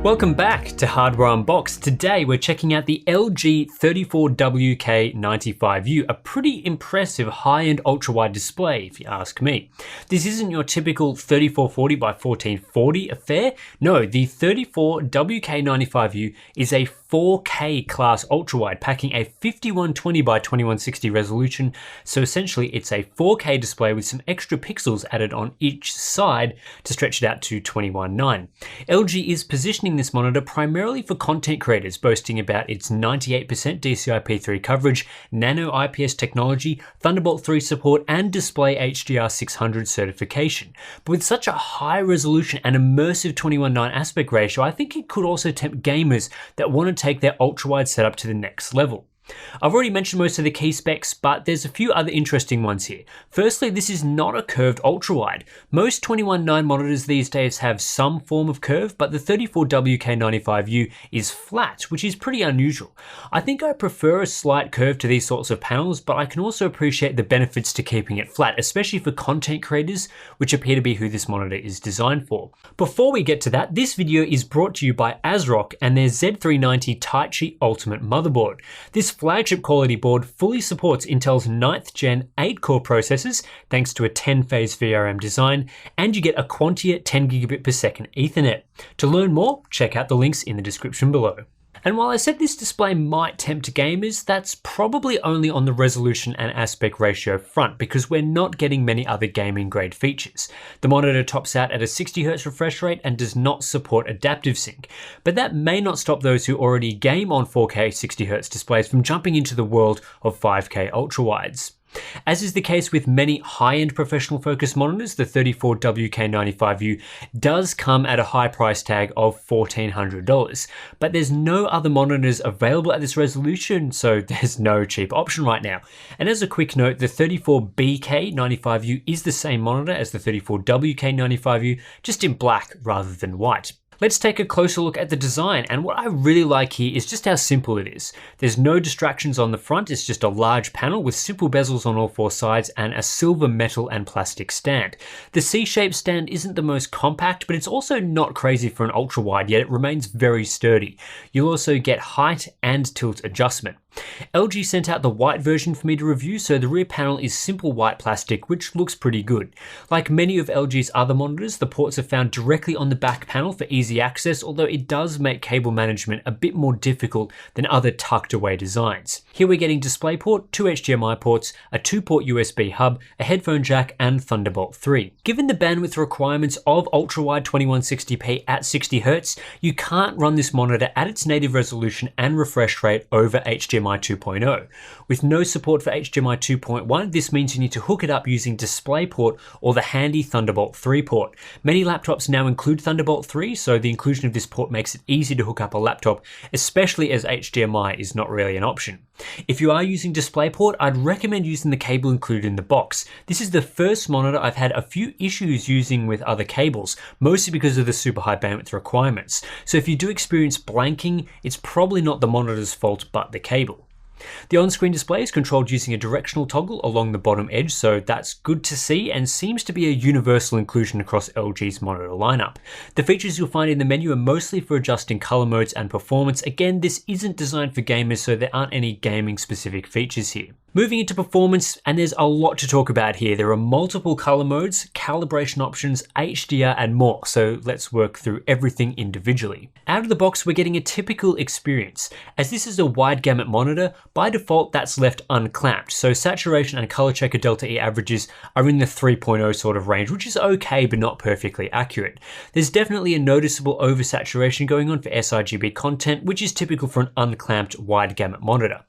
Welcome back to Hardware Unboxed. Today we're checking out the LG 34WK95U, a pretty impressive high-end ultra-wide display if you ask me. This isn't your typical 3440 by 1440 affair. No, the 34WK95U is a 4K class ultra-wide packing a 5120 by 2160 resolution, so essentially it's a 4K display with some extra pixels added on each side to stretch it out to 21:9. LG is positioning this monitor primarily for content creators, boasting about its 98% DCI-P3 coverage, nano IPS technology, Thunderbolt 3 support, and display HDR 600 certification. But with such a high resolution and immersive 21:9 aspect ratio, I think it could also tempt gamers that want to take their ultra-wide setup to the next level. I've already mentioned most of the key specs, but there's a few other interesting ones here. Firstly, this is not a curved ultra-wide. Most 21:9 monitors these days have some form of curve, but the 34WK95U is flat, which is pretty unusual. I think I prefer a slight curve to these sorts of panels, but I can also appreciate the benefits to keeping it flat, especially for content creators, which appear to be who this monitor is designed for. Before we get to that, this video is brought to you by ASRock and their Z390 Taichi Ultimate motherboard. This flagship quality board fully supports Intel's 9th Gen 8-core processors thanks to a 10-phase VRM design, and you get a Quantia 10 Gbps Ethernet. To learn more, check out the links in the description below. And while I said this display might tempt gamers, that's probably only on the resolution and aspect ratio front because we're not getting many other gaming grade features. The monitor tops out at a 60Hz refresh rate and does not support adaptive sync, but that may not stop those who already game on 4K 60Hz displays from jumping into the world of 5K ultrawides. As is the case with many high-end professional focus monitors, the 34WK95U does come at a high price tag of $1,400, but there's no other monitors available at this resolution, so there's no cheap option right now. And as a quick note, the 34BK95U is the same monitor as the 34WK95U, just in black rather than white. Let's take a closer look at the design, and what I really like here is just how simple it is. There's no distractions on the front, it's just a large panel with simple bezels on all four sides and a silver metal and plastic stand. The C-shaped stand isn't the most compact, but it's also not crazy for an ultra-wide, yet it remains very sturdy. You'll also get height and tilt adjustment. LG sent out the white version for me to review, so the rear panel is simple white plastic, which looks pretty good. Like many of LG's other monitors, the ports are found directly on the back panel for easy access, although it does make cable management a bit more difficult than other tucked away designs. Here we're getting DisplayPort, 2 HDMI ports, a 2-port USB hub, a headphone jack, and Thunderbolt 3. Given the bandwidth requirements of ultra-wide 2160p at 60Hz, you can't run this monitor at its native resolution and refresh rate over HDMI 2.0. With no support for HDMI 2.1, this means you need to hook it up using DisplayPort or the handy Thunderbolt 3 port. Many laptops now include Thunderbolt 3, so the inclusion of this port makes it easy to hook up a laptop, especially as HDMI is not really an option. If you are using DisplayPort, I'd recommend using the cable included in the box. This is the first monitor I've had a few issues using with other cables, mostly because of the super high bandwidth requirements. So if you do experience blanking, it's probably not the monitor's fault but the cable. The on-screen display is controlled using a directional toggle along the bottom edge, so that's good to see and seems to be a universal inclusion across LG's monitor lineup. The features you'll find in the menu are mostly for adjusting color modes and performance. Again, this isn't designed for gamers, so there aren't any gaming specific features here. Moving into performance, and there's a lot to talk about here. There are multiple color modes, calibration options, HDR, and more, so let's work through everything individually. Out of the box, we're getting a typical experience. As this is a wide gamut monitor, by default that's left unclamped, so saturation and color checker delta E averages are in the 3.0 sort of range, which is okay but not perfectly accurate. There's definitely a noticeable oversaturation going on for sRGB content, which is typical for an unclamped wide gamut monitor.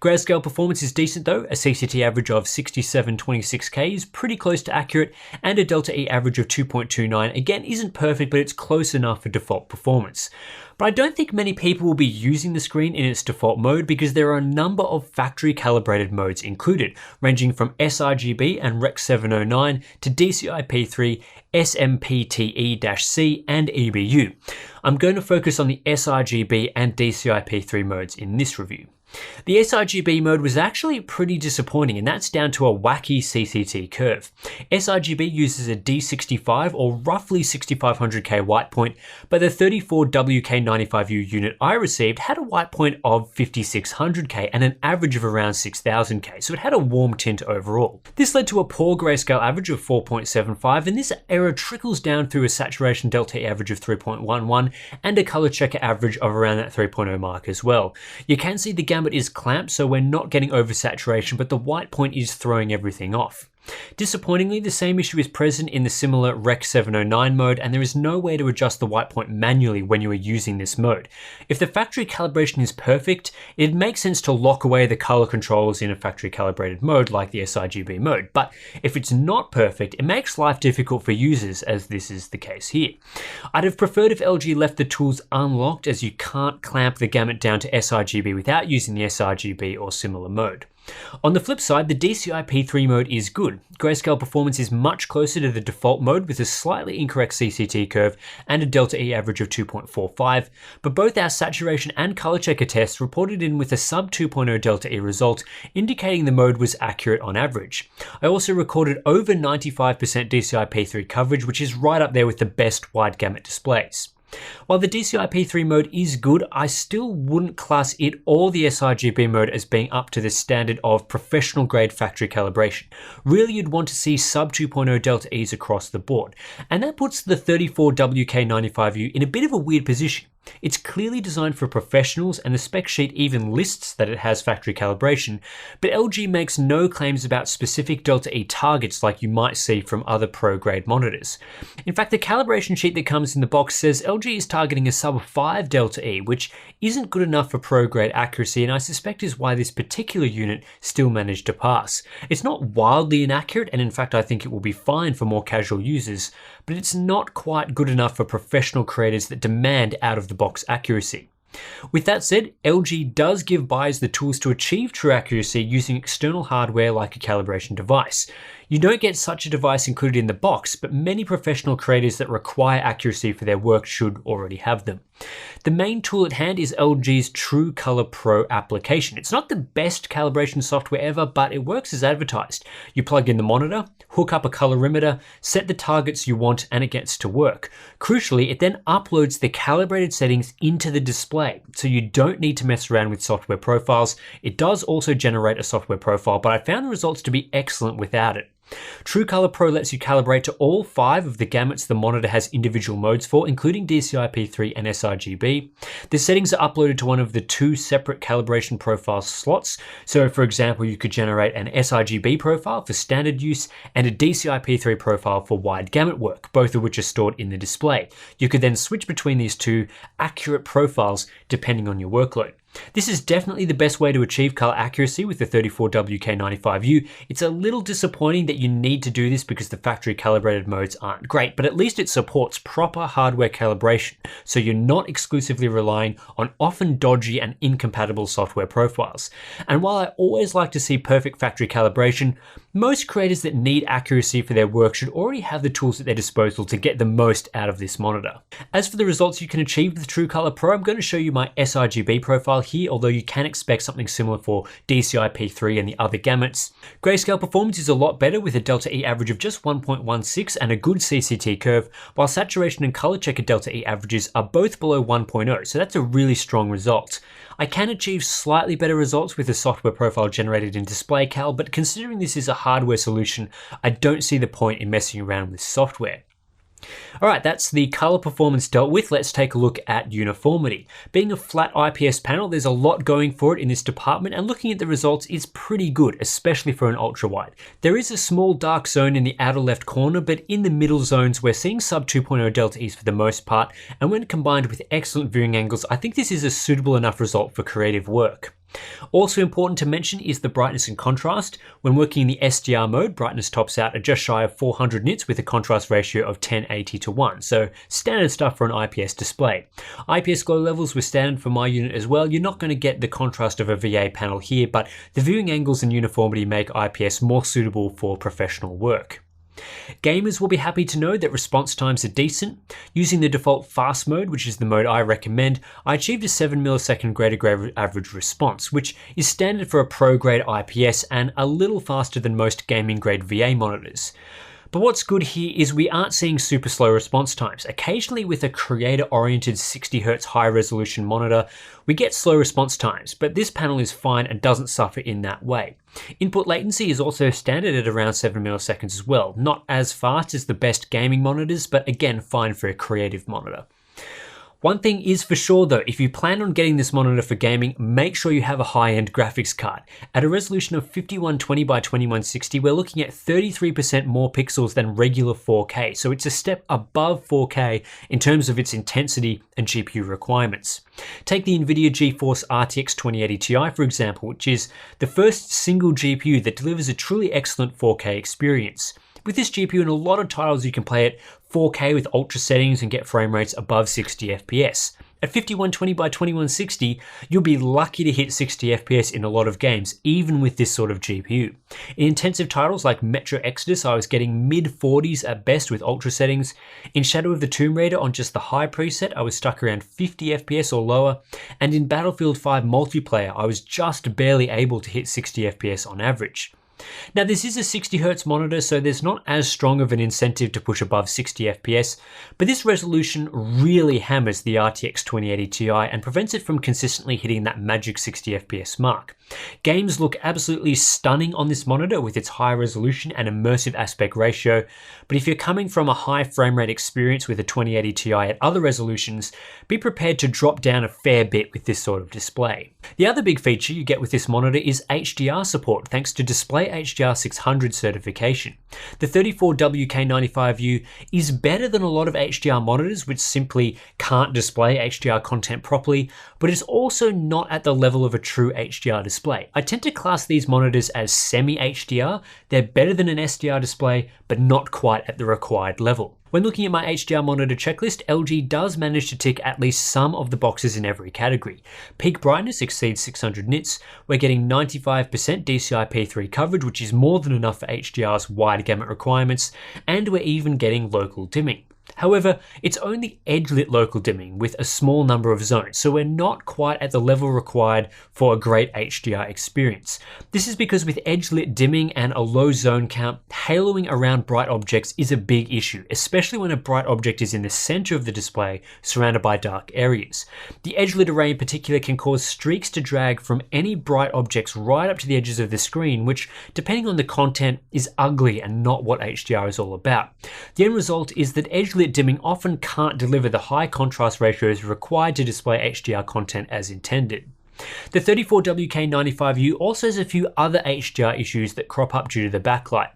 Grayscale performance is decent though. A CCT average of 6726K is pretty close to accurate, and a delta E average of 2.29 again isn't perfect, but it's close enough for default performance. But I don't think many people will be using the screen in its default mode because there are a number of factory calibrated modes included, ranging from sRGB and Rec 709 to DCI-P3, SMPTE-C and EBU. I'm going to focus on the sRGB and DCI-P3 modes in this review. The sRGB mode was actually pretty disappointing, and that's down to a wacky CCT curve. sRGB uses a D65 or roughly 6500K white point, but the 34WK95U unit I received had a white point of 5600K and an average of around 6000K, so it had a warm tint overall. This led to a poor grayscale average of 4.75, and this error trickles down through a saturation delta E average of 3.11 and a color checker average of around that 3.0 mark as well. You can see the gamut is clamped, so we're not getting oversaturation, but the white point is throwing everything off. Disappointingly, the same issue is present in the similar Rec 709 mode, and there is no way to adjust the white point manually when you are using this mode. If the factory calibration is perfect, it makes sense to lock away the color controls in a factory calibrated mode like the sRGB mode, but if it's not perfect, it makes life difficult for users, as this is the case here. I'd have preferred if LG left the tools unlocked, as you can't clamp the gamut down to sRGB without using the sRGB or similar mode. On the flip side, the DCI P3 mode is good. Grayscale performance is much closer to the default mode with a slightly incorrect CCT curve and a delta E average of 2.45, but both our saturation and color checker tests reported in with a sub 2.0 delta E result, indicating the mode was accurate on average. I also recorded over 95% DCI P3 coverage, which is right up there with the best wide gamut displays. While the DCI P3 mode is good, I still wouldn't class it or the sRGB mode as being up to the standard of professional grade factory calibration. Really, you'd want to see sub 2.0 delta E's across the board, and that puts the 34WK95U in a bit of a weird position. It's clearly designed for professionals, and the spec sheet even lists that it has factory calibration, but LG makes no claims about specific delta E targets like you might see from other pro-grade monitors. In fact, the calibration sheet that comes in the box says LG is targeting a sub 5 delta E, which isn't good enough for pro-grade accuracy, and I suspect is why this particular unit still managed to pass. It's not wildly inaccurate, and in fact I think it will be fine for more casual users, but it's not quite good enough for professional creators that demand out-of-the-box accuracy. With that said, LG does give buyers the tools to achieve true accuracy using external hardware like a calibration device. You don't get such a device included in the box, but many professional creators that require accuracy for their work should already have them. The main tool at hand is LG's True Color Pro application. It's not the best calibration software ever, but it works as advertised. You plug in the monitor, hook up a colorimeter, set the targets you want, and it gets to work. Crucially, it then uploads the calibrated settings into the display, so you don't need to mess around with software profiles. It does also generate a software profile, but I found the results to be excellent without it. True Color Pro lets you calibrate to all 5 of the gamuts the monitor has individual modes for, including DCI P3 and sRGB. The settings are uploaded to one of the 2 separate calibration profile slots. So for example, you could generate an sRGB profile for standard use and a DCI P3 profile for wide gamut work, both of which are stored in the display. You could then switch between these 2 accurate profiles depending on your workload. This is definitely the best way to achieve color accuracy with the 34WK95U. It's a little disappointing that you need to do this because the factory calibrated modes aren't great, but at least it supports proper hardware calibration, so you're not exclusively relying on often dodgy and incompatible software profiles. And while I always like to see perfect factory calibration, most creators that need accuracy for their work should already have the tools at their disposal to get the most out of this monitor. As for the results you can achieve with True Color Pro, I'm going to show you my sRGB profile here, although you can expect something similar for DCI P3 and the other gamuts. Grayscale performance is a lot better with a delta E average of just 1.16 and a good CCT curve, while saturation and color checker delta E averages are both below 1.0, so that's a really strong result. I can achieve slightly better results with a software profile generated in display cal, but considering this is a hardware solution, I don't see the point in messing around with software. Alright, that's the color performance dealt with. Let's take a look at uniformity. Being a flat IPS panel, there's a lot going for it in this department, and looking at the results is pretty good, especially for an ultra-wide. There is a small dark zone in the outer left corner, but in the middle zones we're seeing sub 2.0 delta E's for the most part, and when combined with excellent viewing angles, I think this is a suitable enough result for creative work. Also important to mention is the brightness and contrast. When working in the SDR mode, brightness tops out at just shy of 400 nits with a contrast ratio of 1080:1, so standard stuff for an IPS display. IPS glow levels were standard for my unit as well. You're not going to get the contrast of a VA panel here, but the viewing angles and uniformity make IPS more suitable for professional work. Gamers will be happy to know that response times are decent. Using the default fast mode, which is the mode I recommend, I achieved a 7 millisecond greater average response, which is standard for a pro grade IPS and a little faster than most gaming grade VA monitors. But what's good here is we aren't seeing super slow response times. Occasionally with a creator-oriented 60Hz high-resolution monitor, we get slow response times, but this panel is fine and doesn't suffer in that way. Input latency is also standard at around 7 milliseconds as well. Not as fast as the best gaming monitors, but again, fine for a creative monitor. One thing is for sure though, if you plan on getting this monitor for gaming, make sure you have a high-end graphics card. At a resolution of 5120 by 2160, we're looking at 33% more pixels than regular 4K, so it's a step above 4K in terms of its intensity and GPU requirements. Take the NVIDIA GeForce RTX 2080 Ti for example, which is the first single GPU that delivers a truly excellent 4K experience. With this GPU in a lot of titles you can play at 4K with ultra settings and get frame rates above 60 FPS. At 5120 by 2160, you'll be lucky to hit 60 FPS in a lot of games, even with this sort of GPU. In intensive titles like Metro Exodus, I was getting mid-40s at best with ultra settings. In Shadow of the Tomb Raider on just the high preset, I was stuck around 50 FPS or lower. And in Battlefield 5 multiplayer, I was just barely able to hit 60 FPS on average. Now this is a 60Hz monitor, so there's not as strong of an incentive to push above 60 FPS, but this resolution really hammers the RTX 2080 Ti and prevents it from consistently hitting that magic 60 FPS mark. Games look absolutely stunning on this monitor with its high resolution and immersive aspect ratio, but if you're coming from a high frame rate experience with a 2080 Ti at other resolutions, be prepared to drop down a fair bit with this sort of display. The other big feature you get with this monitor is HDR support, thanks to Display HDR 600 certification. The 34WK95U is better than a lot of HDR monitors which simply can't display HDR content properly, but it's also not at the level of a true HDR display. I tend to class these monitors as semi-HDR. They're better than an SDR display, but not quite at the required level. When looking at my HDR monitor checklist, LG does manage to tick at least some of the boxes in every category. Peak brightness exceeds 600 nits, we're getting 95% DCI-P3 coverage, which is more than enough for HDR's wide gamut requirements, and we're even getting local dimming. However, it's only edge-lit local dimming with a small number of zones, so we're not quite at the level required for a great HDR experience. This is because with edge-lit dimming and a low zone count, haloing around bright objects is a big issue, especially when a bright object is in the center of the display, surrounded by dark areas. The edge-lit array in particular can cause streaks to drag from any bright objects right up to the edges of the screen, which, depending on the content, is ugly and not what HDR is all about. The end result is that edge-lit dimming often can't deliver the high contrast ratios required to display HDR content as intended. The 34WK95U also has a few other HDR issues that crop up due to the backlight.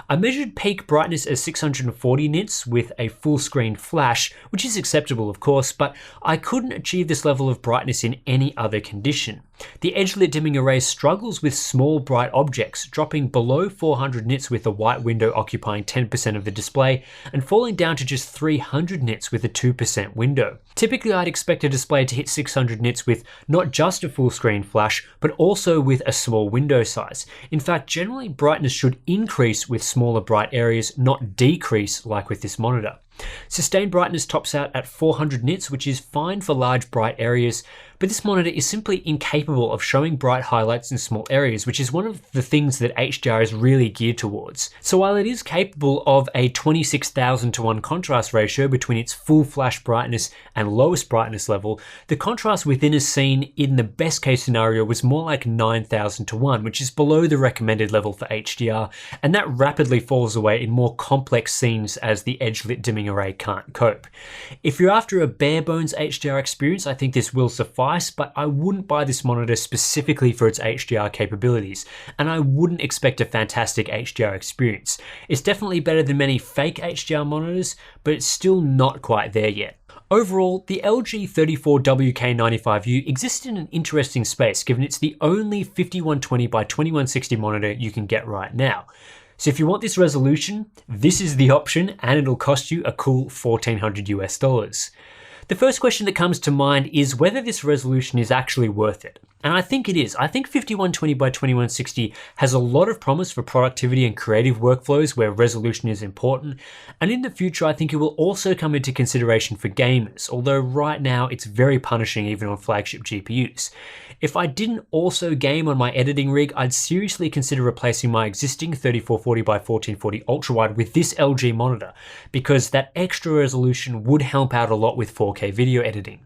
I measured peak brightness as 640 nits with a full screen flash, which is acceptable of course, but I couldn't achieve this level of brightness in any other condition. The edge-lit dimming array struggles with small bright objects, dropping below 400 nits with a white window occupying 10% of the display and falling down to just 300 nits with a 2% window. Typically I'd expect a display to hit 600 nits with not just a full screen flash, but also with a small window size. In fact, generally brightness should increase with smaller bright areas, not decrease like with this monitor. Sustained brightness tops out at 400 nits, which is fine for large bright areas, but this monitor is simply incapable of showing bright highlights in small areas, which is one of the things that HDR is really geared towards. So while it is capable of a 26,000 to 1 contrast ratio between its full flash brightness and lowest brightness level, the contrast within a scene in the best case scenario was more like 9,000 to 1, which is below the recommended level for HDR, and that rapidly falls away in more complex scenes as the edge-lit dimming array can't cope. If you're after a bare bones HDR experience, I think this will suffice, but I wouldn't buy this monitor specifically for its HDR capabilities, and I wouldn't expect a fantastic HDR experience. It's definitely better than many fake HDR monitors, but it's still not quite there yet. Overall, the LG 34WK95U exists in an interesting space given it's the only 5120 by 2160 monitor you can get right now. So if you want this resolution, this is the option and it'll cost you a cool $1,400 US. The first question that comes to mind is whether this resolution is actually worth it. And I think it is. I think 5120 by 2160 has a lot of promise for productivity and creative workflows where resolution is important. And in the future, I think it will also come into consideration for gamers, although right now it's very punishing even on flagship GPUs. If I didn't also game on my editing rig, I'd seriously consider replacing my existing 3440 by 1440 ultrawide with this LG monitor, because that extra resolution would help out a lot with 4K video editing.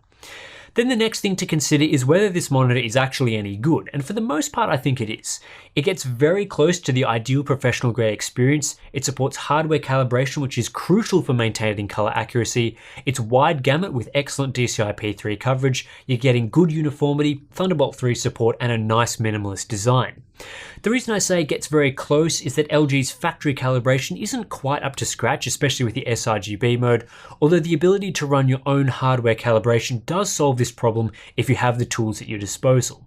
Then the next thing to consider is whether this monitor is actually any good, and for the most part I think it is. It gets very close to the ideal professional grade experience, it supports hardware calibration which is crucial for maintaining color accuracy, it's wide gamut with excellent DCI-P3 coverage, you're getting good uniformity, Thunderbolt 3 support and a nice minimalist design. The reason I say it gets very close is that LG's factory calibration isn't quite up to scratch, especially with the sRGB mode, although the ability to run your own hardware calibration does solve this problem if you have the tools at your disposal.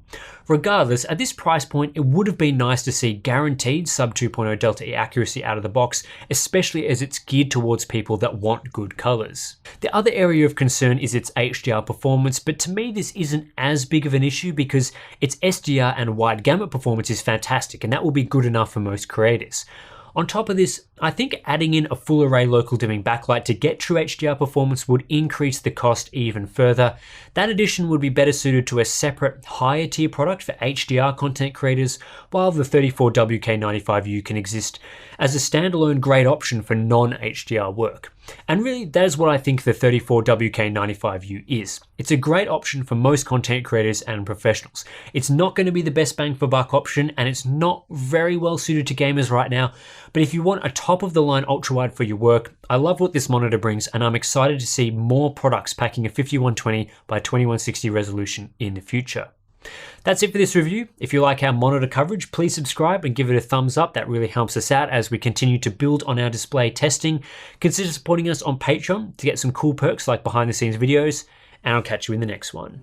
Regardless, at this price point, it would have been nice to see guaranteed sub 2.0 Delta E accuracy out of the box, especially as it's geared towards people that want good colors. The other area of concern is its HDR performance, but to me this isn't as big of an issue because its SDR and wide gamut performance is fantastic, and that will be good enough for most creators. On top of this, I think adding in a full array local dimming backlight to get true HDR performance would increase the cost even further. That addition would be better suited to a separate higher tier product for HDR content creators, while the 34WK95U can exist as a standalone great option for non-HDR work. And really, that is what I think the 34WK95U is. It's a great option for most content creators and professionals. It's not going to be the best bang for buck option, and it's not very well suited to gamers right now, but if you want a top of the line ultrawide for your work, I love what this monitor brings, and I'm excited to see more products packing a 5120 by 2160 resolution in the future. That's it for this review. If you like our monitor coverage, please subscribe and give it a thumbs up. That really helps us out as we continue to build on our display testing. Consider supporting us on Patreon to get some cool perks like behind the scenes videos, and I'll catch you in the next one.